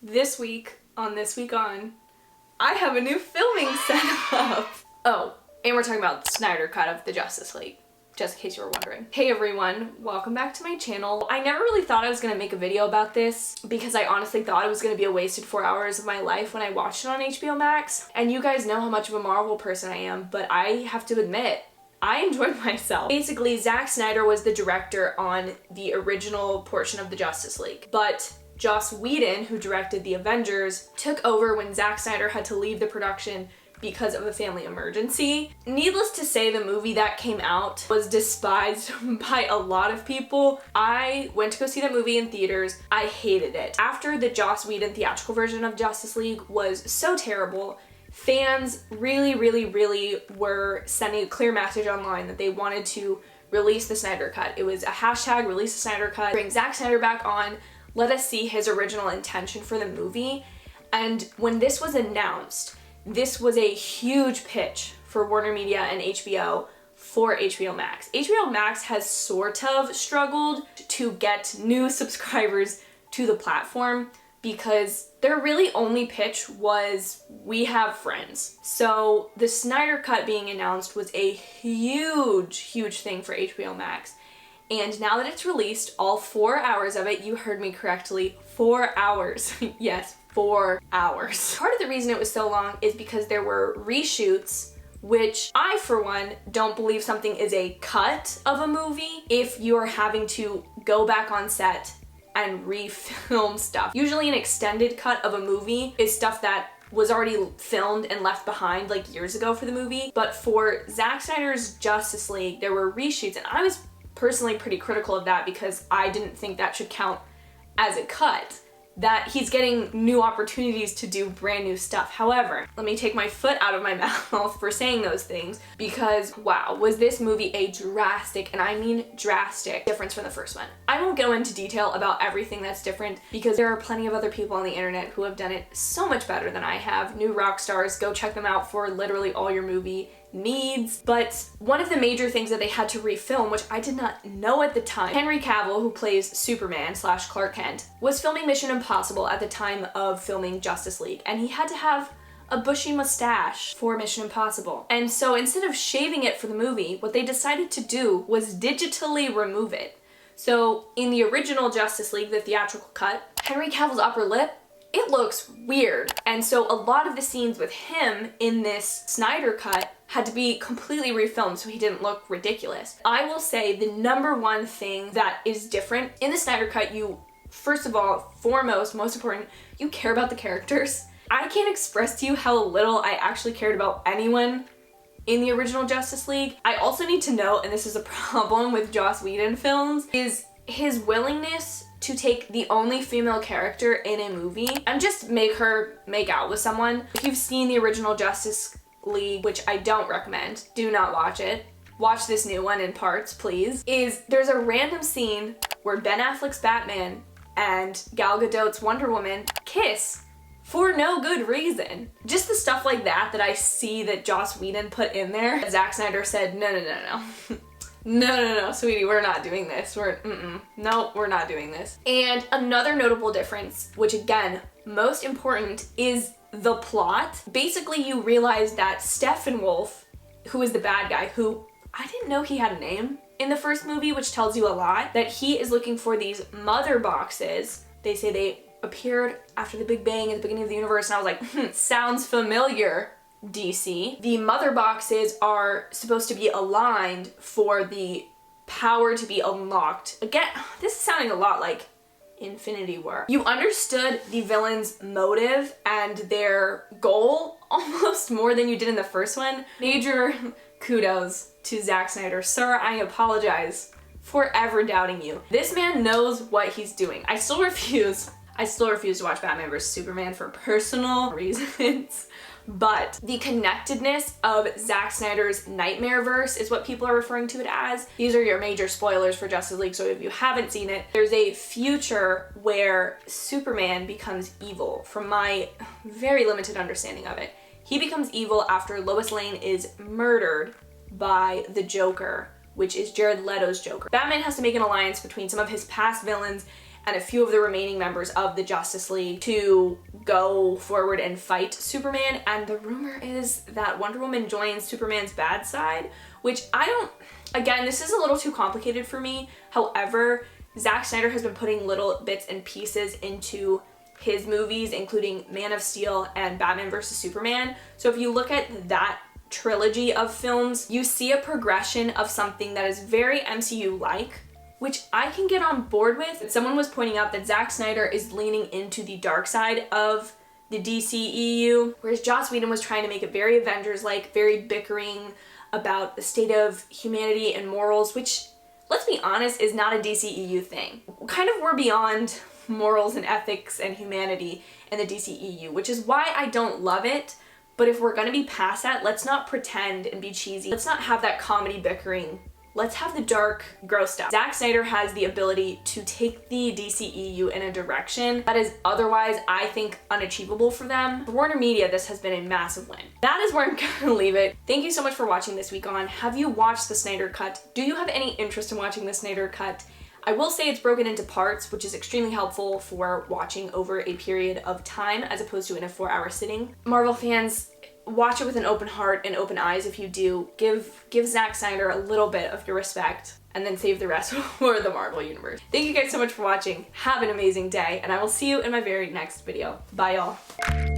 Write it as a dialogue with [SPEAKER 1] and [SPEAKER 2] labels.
[SPEAKER 1] This week, on This Week On, I have a new filming setup. Oh, and we're talking about the Snyder cut of the Justice League, just in case you were wondering. Hey everyone, welcome back to my channel. I never really thought I was gonna make a video about this because I honestly thought it was gonna be a wasted 4 hours of my life when I watched it on HBO Max. And you guys know how much of a Marvel person I am, but I have to admit, I enjoyed myself. Basically, Zack Snyder was the director on the original portion of the Justice League, but Joss Whedon, who directed The Avengers, took over when Zack Snyder had to leave the production because of a family emergency. Needless to say, the movie that came out was despised by a lot of people. I went to go see that movie in theaters. I hated it. After the Joss Whedon theatrical version of Justice League was so terrible, fans really were sending a clear message online that they wanted to release the Snyder Cut. It was a hashtag, release the Snyder Cut, bring Zack Snyder back on, let us see his original intention for the movie. And when this was announced, this was a huge pitch for Warner Media and HBO for HBO Max. HBO Max has sort of struggled to get new subscribers to the platform because their really only pitch was, we have friends. So the Snyder Cut being announced was a huge thing for HBO Max. And now that it's released, all 4 hours of it, you heard me correctly, 4 hours. Yes, 4 hours. Part of the reason it was so long is because there were reshoots, which I, for one, don't believe something is a cut of a movie if you're having to go back on set and refilm stuff. Usually an extended cut of a movie is stuff that was already filmed and left behind like years ago for the movie. But for Zack Snyder's Justice League, there were reshoots, and I was personally pretty critical of that because I didn't think that should count as a cut, that he's getting new opportunities to do brand new stuff. However, let me take my foot out of my mouth for saying those things because wow, was this movie a drastic, and I mean drastic, difference from the first one. I won't go into detail about everything that's different because there are plenty of other people on the internet who have done it so much better than I have. New rock stars, go check them out for literally all your movie needs. But one of the major things that they had to refilm, which I did not know at the time, Henry Cavill, who plays Superman / Clark Kent, was filming Mission Impossible at the time of filming Justice League, and he had to have a bushy mustache for Mission Impossible. And so instead of shaving it for the movie, what they decided to do was digitally remove it. So in the original Justice League, the theatrical cut, Henry Cavill's upper lip, it looks weird. And so a lot of the scenes with him in this Snyder cut had to be completely refilmed so he didn't look ridiculous. I will say the number one thing that is different in the Snyder cut, you, first of all, foremost, most important, you care about the characters. I can't express to you how little I actually cared about anyone in the original Justice League. I also need to note, and this is a problem with Joss Whedon films, is his willingness to take the only female character in a movie and just make her make out with someone. If you've seen the original Justice League, which I don't recommend, do not watch it. Watch this new one in parts, please. There's a random scene where Ben Affleck's Batman and Gal Gadot's Wonder Woman kiss for no good reason. Just the stuff like that that I see that Joss Whedon put in there. Zack Snyder said, no. No, sweetie, we're not doing this. No, we're not doing this. And another notable difference, which again, most important, is the plot. Basically, you realize that Steppenwolf, who is the bad guy, who I didn't know he had a name in the first movie, which tells you a lot, that he is looking for these mother boxes. They say they appeared after the Big Bang at the beginning of the universe, and I was like, sounds familiar, DC. The mother boxes are supposed to be aligned for the power to be unlocked. Again, this is sounding a lot like Infinity War. You understood the villain's motive and their goal almost more than you did in the first one. Major kudos to Zack Snyder. Sir, I apologize for ever doubting you. This man knows what he's doing. I still refuse to watch Batman vs. Superman for personal reasons. But the connectedness of Zack Snyder's Nightmareverse is what people are referring to it as. These are your major spoilers for Justice League, so if you haven't seen it, there's a future where Superman becomes evil, from my very limited understanding of it. He becomes evil after Lois Lane is murdered by the Joker, which is Jared Leto's Joker. Batman has to make an alliance between some of his past villains and a few of the remaining members of the Justice League to go forward and fight Superman. And the rumor is that Wonder Woman joins Superman's bad side, which again, this is a little too complicated for me. However, Zack Snyder has been putting little bits and pieces into his movies, including Man of Steel and Batman vs. Superman. So if you look at that trilogy of films, you see a progression of something that is very MCU-like, which I can get on board with. Someone was pointing out that Zack Snyder is leaning into the dark side of the DCEU, whereas Joss Whedon was trying to make it very Avengers-like, very bickering about the state of humanity and morals, which, let's be honest, is not a DCEU thing. Kind of we're beyond morals and ethics and humanity in the DCEU, which is why I don't love it. But if we're gonna be past that, let's not pretend and be cheesy. Let's not have that comedy bickering. Let's have the dark, gross stuff. Zack Snyder has the ability to take the DCEU in a direction that is otherwise, I think, unachievable for them. For Warner Media, this has been a massive win. That is where I'm gonna leave it. Thank you so much for watching this week on. Have you watched the Snyder Cut? Do you have any interest in watching the Snyder Cut? I will say it's broken into parts, which is extremely helpful for watching over a period of time as opposed to in a 4-hour sitting. Marvel fans, watch it with an open heart and open eyes. If you do, give Zack Snyder a little bit of your respect and then save the rest for the Marvel universe. Thank you guys so much for watching. Have an amazing day, and I will see you in my very next video. Bye, y'all.